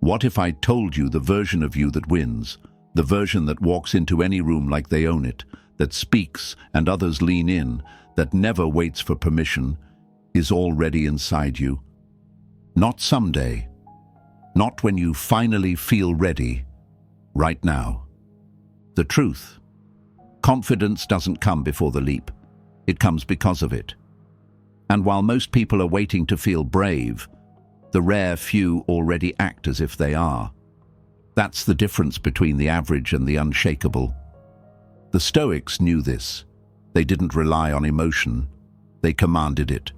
What if I told you the version of you that wins, the version that walks into any room like they own it, that speaks and others lean in, that never waits for permission, is already inside you? Not someday. Not when you finally feel ready. Right now. The truth. Confidence doesn't come before the leap. It comes because of it. And while most people are waiting to feel brave, the rare few already act as if they are. That's the difference between the average and the unshakable. The Stoics knew this. They didn't rely on emotion. They commanded it.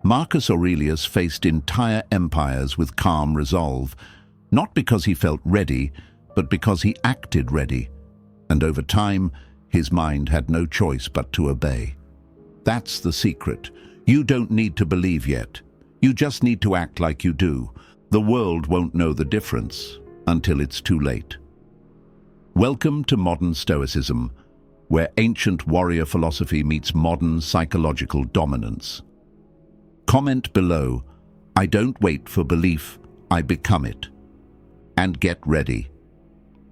Marcus Aurelius faced entire empires with calm resolve, not because he felt ready, but because he acted ready. And over time, his mind had no choice but to obey. That's the secret. You don't need to believe yet. You just need to act like you do. The world won't know the difference until it's too late. Welcome to modern Stoicism, where ancient warrior philosophy meets modern psychological dominance. Comment below, I don't wait for belief, I become it. And get ready.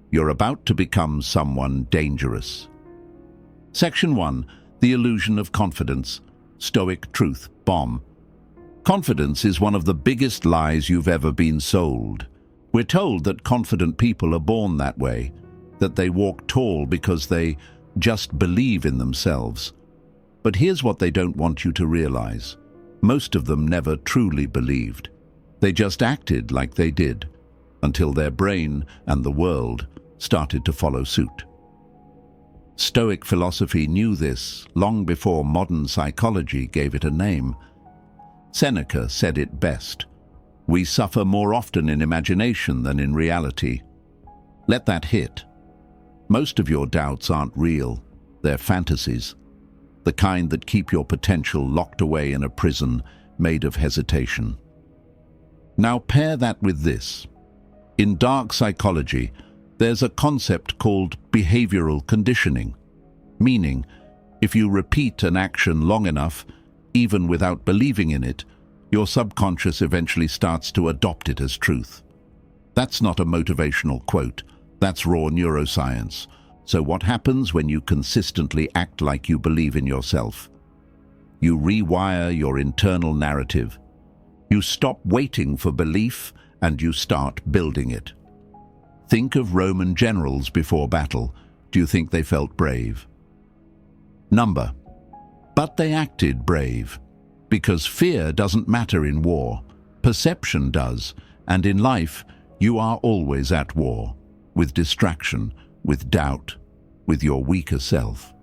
You're about to become someone dangerous. Section 1. The Illusion of Confidence. Stoic Truth Bomb. Confidence is one of the biggest lies you've ever been sold. We're told that confident people are born that way, that they walk tall because they just believe in themselves. But here's what they don't want you to realize. Most of them never truly believed. They just acted like they did, until their brain and the world started to follow suit. Stoic philosophy knew this long before modern psychology gave it a name. Seneca said it best. We suffer more often in imagination than in reality. Let that hit. Most of your doubts aren't real. They're fantasies. The kind that keep your potential locked away in a prison made of hesitation. Now pair that with this. In dark psychology, there's a concept called behavioral conditioning, meaning if you repeat an action long enough, even without believing in it, your subconscious eventually starts to adopt it as truth. That's not a motivational quote, that's raw neuroscience. So what happens when you consistently act like you believe in yourself? You rewire your internal narrative. You stop waiting for belief and you start building it. Think of Roman generals before battle. Do you think they felt brave? Number. But they acted brave. Because fear doesn't matter in war. Perception does. And in life, you are always at war. With distraction, with doubt, with your weaker self.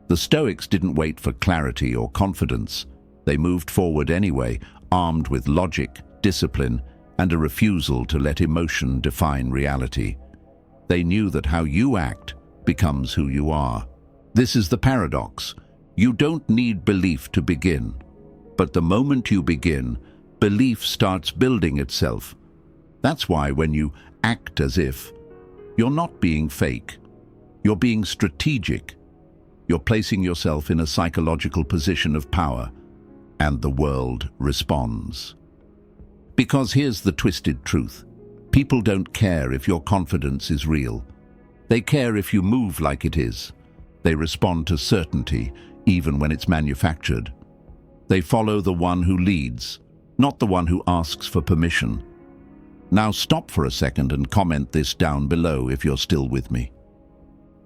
The Stoics didn't wait for clarity or confidence. They moved forward anyway, armed with logic, discipline, and a refusal to let emotion define reality. They knew that how you act becomes who you are. This is the paradox. You don't need belief to begin. But the moment you begin, belief starts building itself. That's why when you act as if, you're not being fake. You're being strategic. You're placing yourself in a psychological position of power, and the world responds. Because here's the twisted truth. People don't care if your confidence is real. They care if you move like it is. They respond to certainty, even when it's manufactured. They follow the one who leads, not the one who asks for permission. Now stop for a second and comment this down below if you're still with me.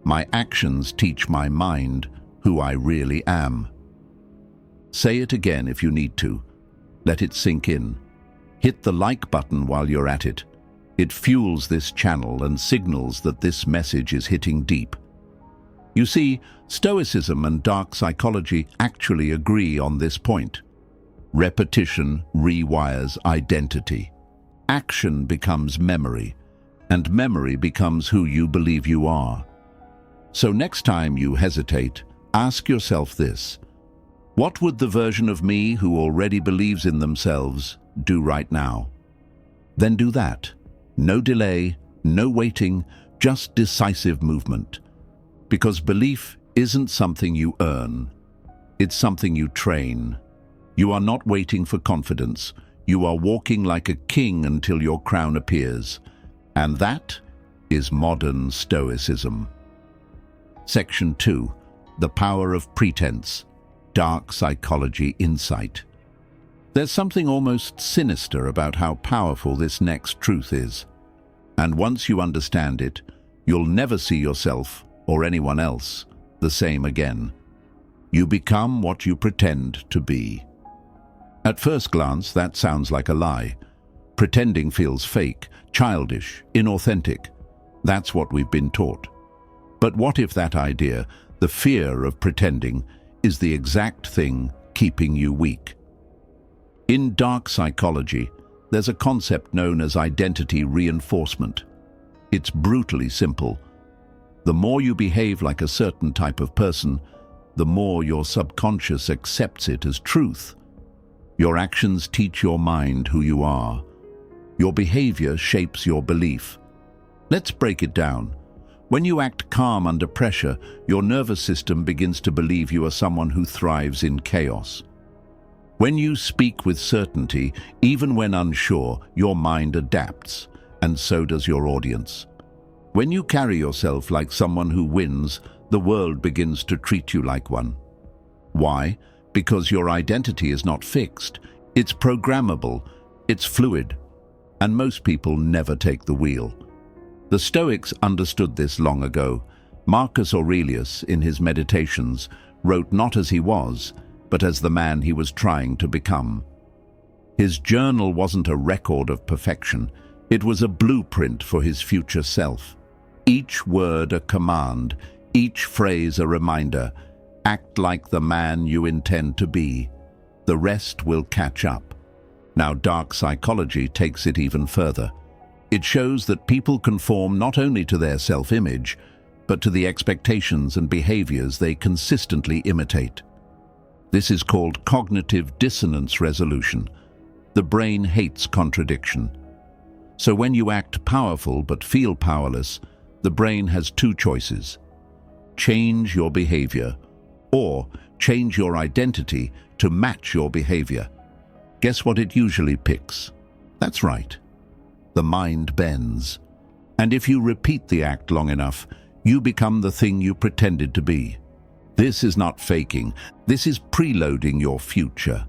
My actions teach my mind who I really am. Say it again if you need to. Let it sink in. Hit the like button while you're at it. It fuels this channel and signals that this message is hitting deep. You see, Stoicism and dark psychology actually agree on this point. Repetition rewires identity. Action becomes memory, and memory becomes who you believe you are. So next time you hesitate, ask yourself this. What would the version of me who already believes in themselves do right now? Then do that. No delay, no waiting, just decisive movement. Because belief isn't something you earn. It's something you train. You are not waiting for confidence. You are walking like a king until your crown appears. And that is modern Stoicism. Section 2. The Power of Pretense. Dark Psychology Insight. There's something almost sinister about how powerful this next truth is. And once you understand it, you'll never see yourself, or anyone else, the same again. You become what you pretend to be. At first glance, that sounds like a lie. Pretending feels fake, childish, inauthentic. That's what we've been taught. But what if that idea, the fear of pretending, is the exact thing keeping you weak? In dark psychology, there's a concept known as identity reinforcement. It's brutally simple. The more you behave like a certain type of person, the more your subconscious accepts it as truth. Your actions teach your mind who you are. Your behavior shapes your belief. Let's break it down. When you act calm under pressure, your nervous system begins to believe you are someone who thrives in chaos. When you speak with certainty, even when unsure, your mind adapts, and so does your audience. When you carry yourself like someone who wins, the world begins to treat you like one. Why? Because your identity is not fixed. It's programmable, it's fluid, and most people never take the wheel. The Stoics understood this long ago. Marcus Aurelius, in his Meditations, wrote not as he was, but as the man he was trying to become. His journal wasn't a record of perfection. It was a blueprint for his future self. Each word a command, each phrase a reminder. Act like the man you intend to be. The rest will catch up. Now, dark psychology takes it even further. It shows that people conform not only to their self-image, but to the expectations and behaviors they consistently imitate. This is called cognitive dissonance resolution. The brain hates contradiction. So when you act powerful but feel powerless, the brain has two choices. Change your behavior, or change your identity to match your behavior. Guess what it usually picks? That's right. The mind bends. And if you repeat the act long enough, you become the thing you pretended to be. This is not faking. This is preloading your future.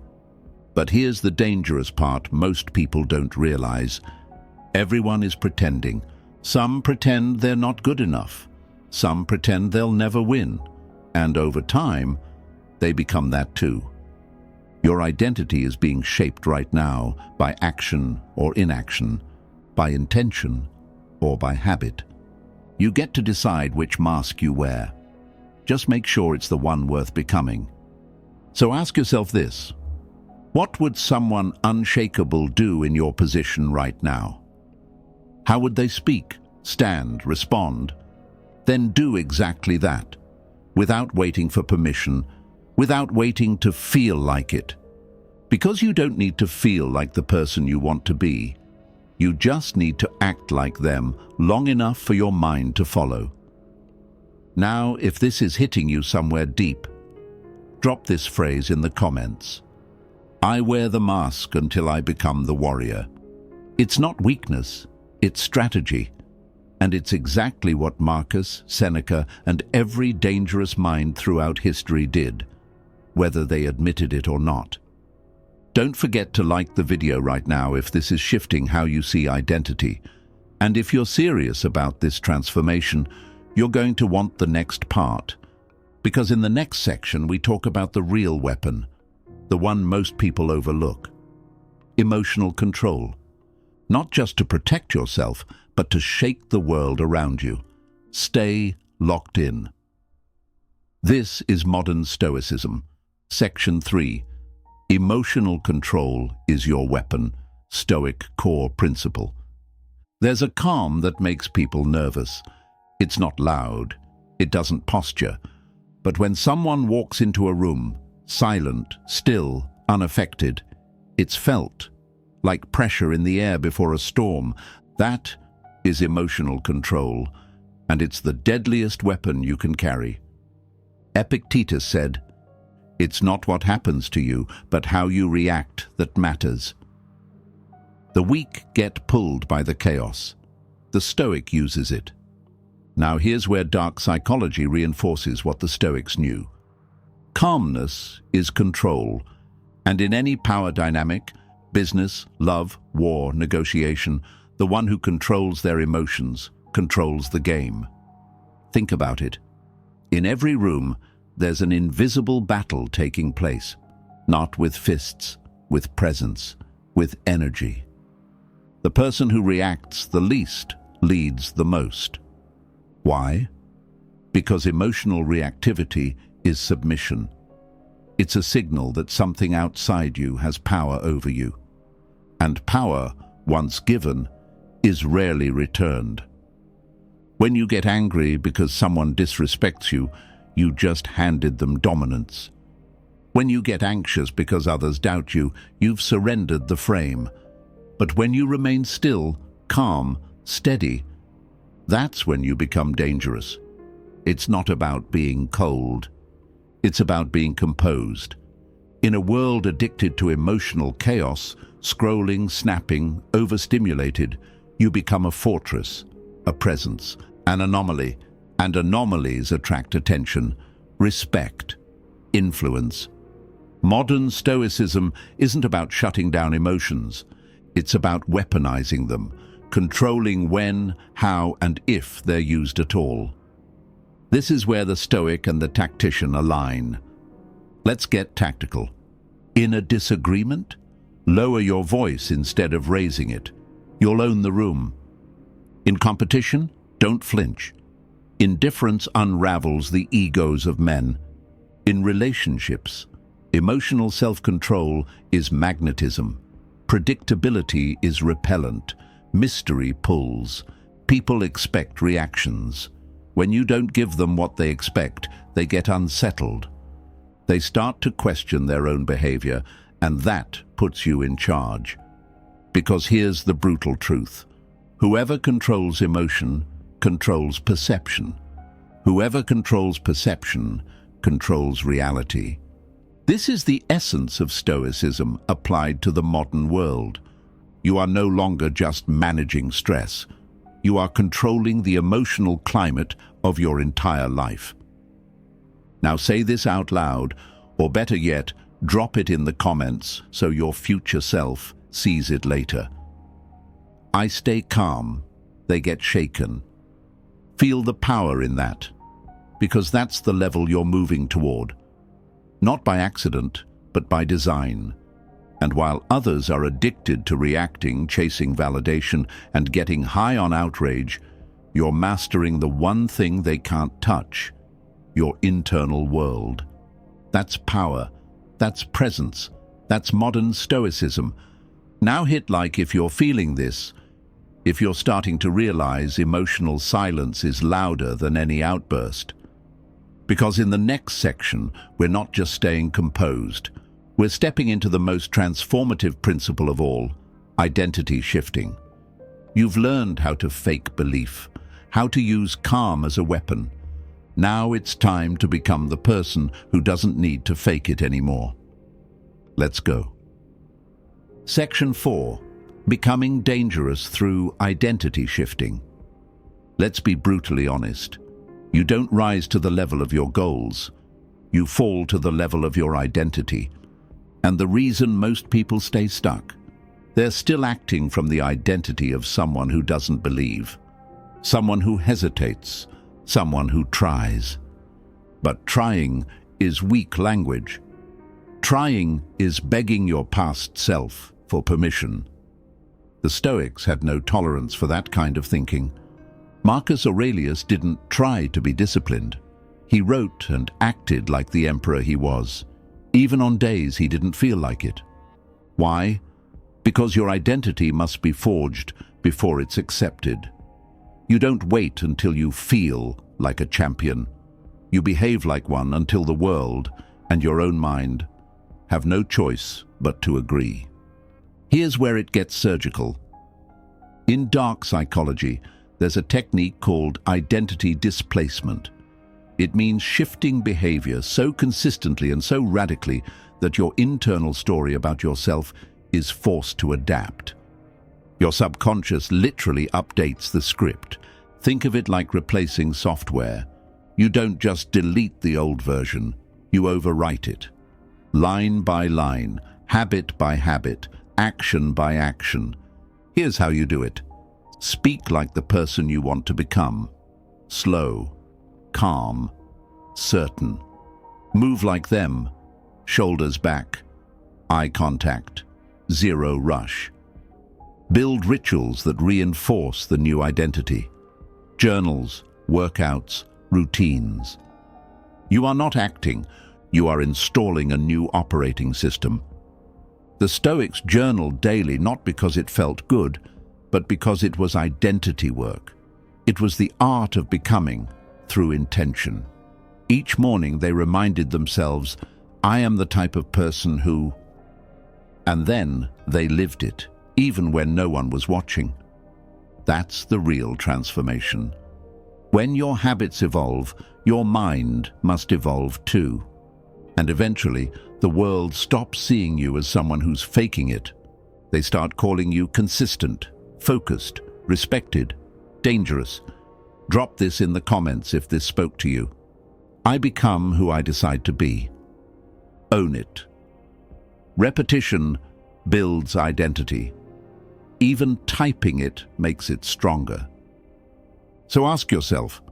But here's the dangerous part most people don't realize. Everyone is pretending. Some pretend they're not good enough. Some pretend they'll never win. And over time, they become that too. Your identity is being shaped right now by action or inaction, by intention or by habit. You get to decide which mask you wear. Just make sure it's the one worth becoming. So ask yourself this: what would someone unshakable do in your position right now? How would they speak, stand, respond? Then do exactly that, without waiting for permission, without waiting to feel like it. Because you don't need to feel like the person you want to be. You just need to act like them long enough for your mind to follow. Now, if this is hitting you somewhere deep, drop this phrase in the comments. I wear the mask until I become the warrior. It's not weakness, it's strategy. And it's exactly what Marcus, Seneca, and every dangerous mind throughout history did, whether they admitted it or not. Don't forget to like the video right now if this is shifting how you see identity. And if you're serious about this transformation, you're going to want the next part. Because in the next section we talk about the real weapon, the one most people overlook. Emotional control. Not just to protect yourself, but to shake the world around you. Stay locked in. This is modern Stoicism. Section 3. Emotional control is your weapon. Stoic core principle. There's a calm that makes people nervous. It's not loud. It doesn't posture. But when someone walks into a room, silent, still, unaffected, it's felt, like pressure in the air before a storm. That is emotional control, and it's the deadliest weapon you can carry. Epictetus said, "It's not what happens to you, but how you react that matters." The weak get pulled by the chaos. The Stoic uses it. Now here's where dark psychology reinforces what the Stoics knew. Calmness is control, and in any power dynamic, business, love, war, negotiation, the one who controls their emotions controls the game. Think about it. In every room, there's an invisible battle taking place, not with fists, with presence, with energy. The person who reacts the least leads the most. Why? Because emotional reactivity is submission. It's a signal that something outside you has power over you. And power, once given, is rarely returned. When you get angry because someone disrespects you, you just handed them dominance. When you get anxious because others doubt you, you've surrendered the frame. But when you remain still, calm, steady, that's when you become dangerous. It's not about being cold. It's about being composed. In a world addicted to emotional chaos, scrolling, snapping, overstimulated, you become a fortress, a presence, an anomaly, and anomalies attract attention, respect, influence. Modern Stoicism isn't about shutting down emotions. It's about weaponizing them, controlling when, how, and if they're used at all. This is where the Stoic and the tactician align. Let's get tactical. In a disagreement, lower your voice instead of raising it. You'll own the room. In competition, don't flinch. Indifference unravels the egos of men. In relationships, emotional self-control is magnetism. Predictability is repellent. Mystery pulls. People expect reactions. When you don't give them what they expect, they get unsettled. They start to question their own behavior, and that puts you in charge. Because here's the brutal truth. Whoever controls emotion controls perception. Whoever controls perception controls reality. This is the essence of Stoicism applied to the modern world. You are no longer just managing stress. You are controlling the emotional climate of your entire life. Now say this out loud, or better yet, drop it in the comments so your future self sees it later. I stay calm, they get shaken. Feel the power in that, because that's the level you're moving toward. Not by accident, but by design. And while others are addicted to reacting, chasing validation, and getting high on outrage, you're mastering the one thing they can't touch, your internal world. That's power, that's presence, that's modern Stoicism. Now hit like if you're feeling this, if you're starting to realize emotional silence is louder than any outburst. Because in the next section, we're not just staying composed. We're stepping into the most transformative principle of all, identity shifting. You've learned how to fake belief, how to use calm as a weapon. Now it's time to become the person who doesn't need to fake it anymore. Let's go. Section 4. Becoming dangerous through identity shifting. Let's be brutally honest. You don't rise to the level of your goals. You fall to the level of your identity. And the reason most people stay stuck, they're still acting from the identity of someone who doesn't believe, someone who hesitates, someone who tries. But trying is weak language. Trying is begging your past self for permission. The Stoics had no tolerance for that kind of thinking. Marcus Aurelius didn't try to be disciplined. He wrote and acted like the emperor he was, even on days he didn't feel like it. Why? Because your identity must be forged before it's accepted. You don't wait until you feel like a champion. You behave like one until the world and your own mind have no choice but to agree. Here's where it gets surgical. In dark psychology, there's a technique called identity displacement. It means shifting behavior so consistently and so radically that your internal story about yourself is forced to adapt. Your subconscious literally updates the script. Think of it like replacing software. You don't just delete the old version, you overwrite it. Line by line, habit by habit, action by action. Here's how you do it. Speak like the person you want to become. Slow, calm, certain. Move like them. Shoulders back. Eye contact. Zero rush. Build rituals that reinforce the new identity. Journals, workouts, routines. You are not acting, you are installing a new operating system. The Stoics journaled daily not because it felt good, but because it was identity work. It was the art of becoming through intention. Each morning they reminded themselves, I am the type of person who... And then they lived it, even when no one was watching. That's the real transformation. When your habits evolve, your mind must evolve too. And eventually, the world stops seeing you as someone who's faking it. They start calling you consistent, focused, respected, dangerous. Drop this in the comments if this spoke to you. I become who I decide to be. Own it. Repetition builds identity. Even typing it makes it stronger. So ask yourself,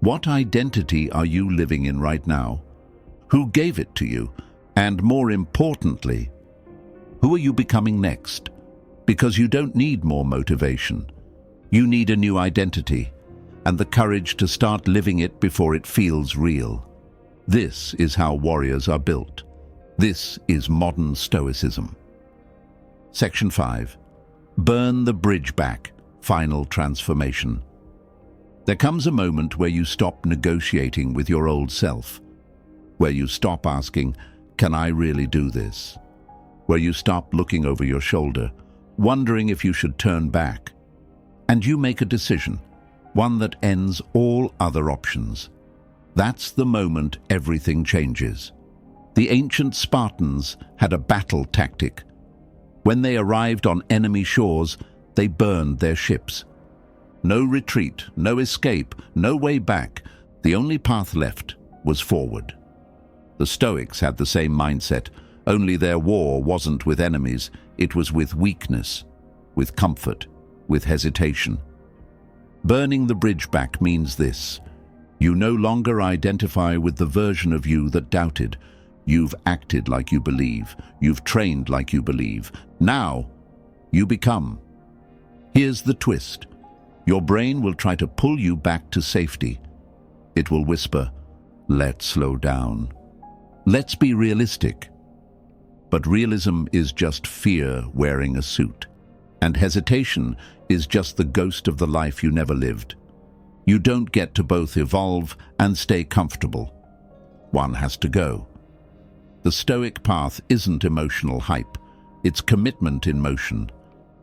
what identity are you living in right now? Who gave it to you? And more importantly, who are you becoming next? Because you don't need more motivation. You need a new identity and the courage to start living it before it feels real. This is how warriors are built. This is modern Stoicism. Section 5. Burn the bridge back. Final transformation. There comes a moment where you stop negotiating with your old self, where you stop asking, can I really do this? Where you stop looking over your shoulder, wondering if you should turn back. And you make a decision, one that ends all other options. That's the moment everything changes. The ancient Spartans had a battle tactic. When they arrived on enemy shores, they burned their ships. No retreat, no escape, no way back. The only path left was forward. The Stoics had the same mindset, only their war wasn't with enemies, it was with weakness, with comfort, with hesitation. Burning the bridge back means this. You no longer identify with the version of you that doubted. You've acted like you believe. You've trained like you believe. Now, you become. Here's the twist. Your brain will try to pull you back to safety. It will whisper, let's slow down. Let's be realistic. But realism is just fear wearing a suit. And hesitation is just the ghost of the life you never lived. You don't get to both evolve and stay comfortable. One has to go. The Stoic path isn't emotional hype. It's commitment in motion.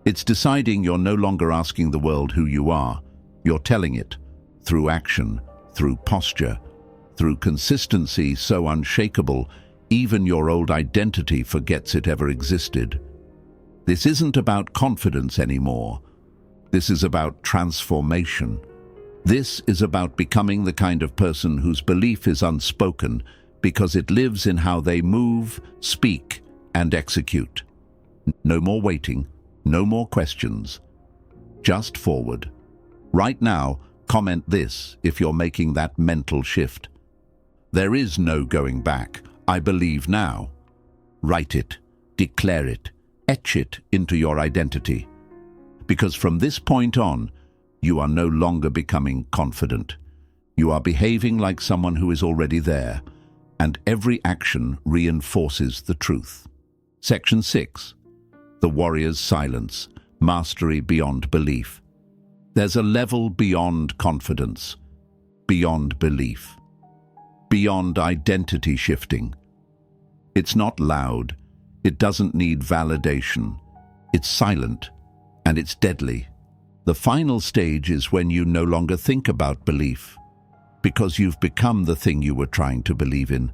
It's deciding you're no longer asking the world who you are. You're telling it through action, through posture, through consistency so unshakable, even your old identity forgets it ever existed. This isn't about confidence anymore. This is about transformation. This is about becoming the kind of person whose belief is unspoken because it lives in how they move, speak, and execute. No more waiting, no more questions. Just forward. Right now, comment this if you're making that mental shift. There is no going back. I believe now. Write it, declare it, etch it into your identity. Because from this point on, you are no longer becoming confident. You are behaving like someone who is already there, and every action reinforces the truth. Section 6. The warrior's silence, mastery beyond belief. There's a level beyond confidence, beyond belief, beyond identity shifting. It's not loud, it doesn't need validation, it's silent, and it's deadly. The final stage is when you no longer think about belief, because you've become the thing you were trying to believe in.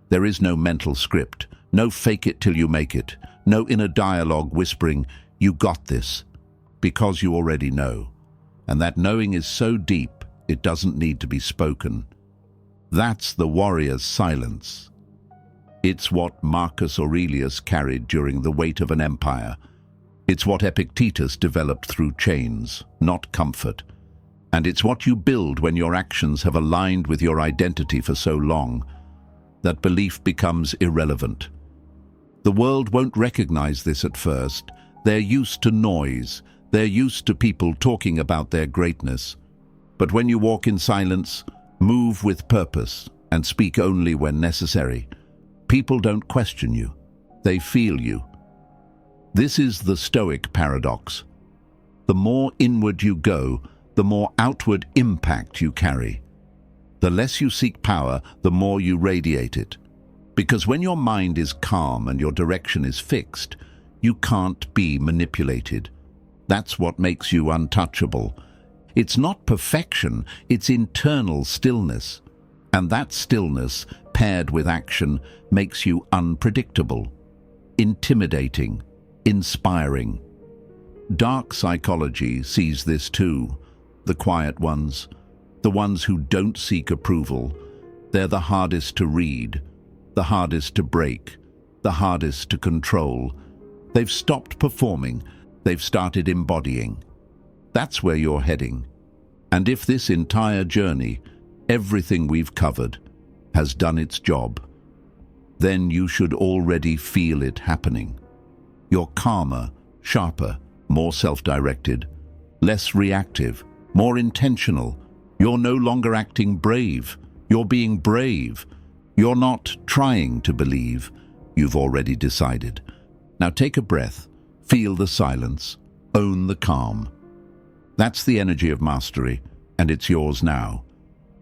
There is no mental script, no fake it till you make it, no inner dialogue whispering, you got this. because you already know. And that knowing is so deep, it doesn't need to be spoken. That's the warrior's silence. It's what Marcus Aurelius carried during the weight of an empire. It's what Epictetus developed through chains, not comfort. And it's what you build when your actions have aligned with your identity for so long that belief becomes irrelevant. The world won't recognize this at first. They're used to noise. They're used to people talking about their greatness. But when you walk in silence, move with purpose, and speak only when necessary, people don't question you. They feel you. This is the Stoic paradox. The more inward you go, the more outward impact you carry. The less you seek power, the more you radiate it. Because when your mind is calm and your direction is fixed, you can't be manipulated. That's what makes you untouchable. It's not perfection, it's internal stillness. And that stillness, paired with action, makes you unpredictable, intimidating, inspiring. Dark psychology sees this too. The quiet ones, the ones who don't seek approval, they're the hardest to read, the hardest to break, the hardest to control. They've stopped performing, they've started embodying. That's where you're heading. And if this entire journey, everything we've covered, has done its job, then you should already feel it happening. You're calmer, sharper, more self-directed, less reactive, more intentional. You're no longer acting brave. You're being brave. You're not trying to believe. You've already decided. Now take a breath, feel the silence, own the calm. That's the energy of mastery, and it's yours now.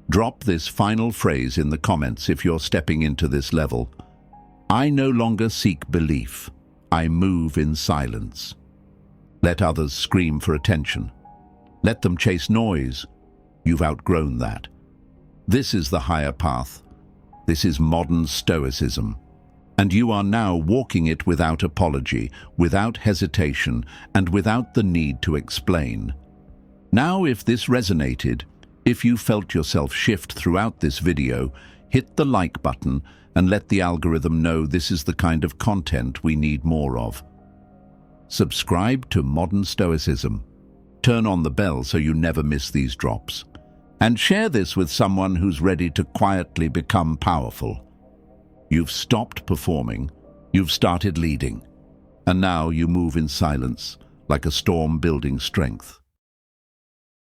Drop this final phrase in the comments if you're stepping into this level. I no longer seek belief. I move in silence. Let others scream for attention. Let them chase noise. You've outgrown that. This is the higher path. This is modern Stoicism. And you are now walking it without apology, without hesitation, and without the need to explain. Now, if this resonated, if you felt yourself shift throughout this video, hit the like button and let the algorithm know this is the kind of content we need more of. Subscribe to Modern Stoicism. Turn on the bell so you never miss these drops. And share this with someone who's ready to quietly become powerful. You've stopped performing, you've started leading, and now you move in silence like a storm building strength.